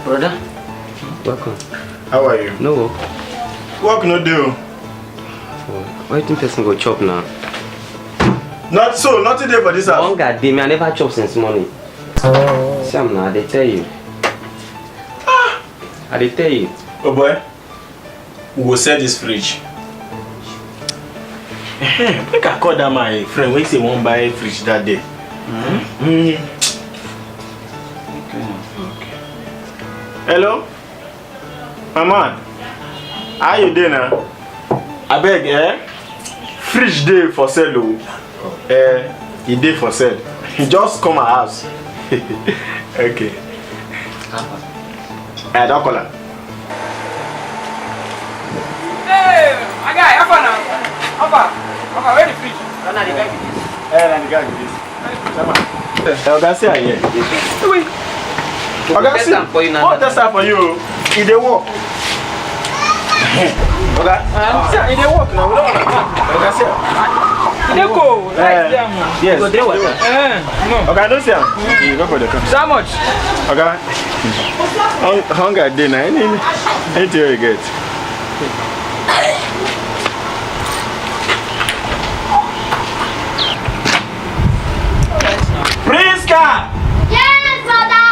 Brother, welcome. How are you? No work. Work no do. Why do you person go chop now? Not so, nothing there for this house. One guy, I never chop since morning. Sam, now they tell you. I they tell you. Oh boy, we will sell this fridge. Make I call that my friend when he say won't buy fridge that day. Okay. Hello? My man, how you doing now? I beg, fridge day for sale. He day for sale. Just come my house. Okay. I don't call her. Hey, my guy, how far now? Where the fridge? The guy The guy with this. Oga say I here. Wait. Oga see. Oh, that's that for you. It dey work. Oga, see, it dey work now. We don't want. Oga see. It dey go. Yes. Go drink water. No. Oga, don't see am. You go for the car. So much? Oga, hunger dey na. Anything you get. Priska! Yes, brother.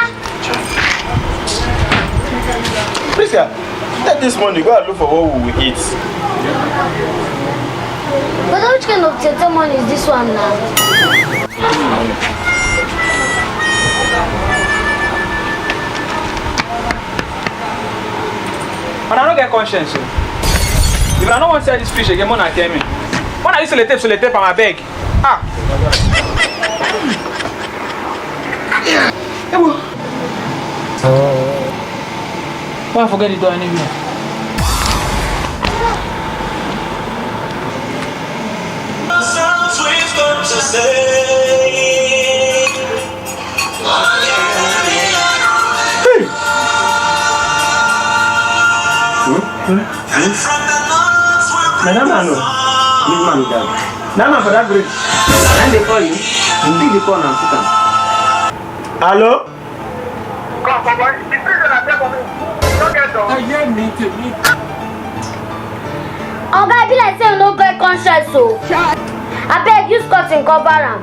Priska, take this money, go and look for what we will eat. But which kind of theater money is this one now? And I don't get conscience. So. If I don't want to sell this fish again, man, tell me. When I use sellotape, I'm a beg. Ah. Hey, boy. Why I forget the door anyway? Nana for that bridge. When they call you, you pick the phone and sit down. Hello? Oh, guy, be like say you no get conscience, so. I beg, use cotton cover am.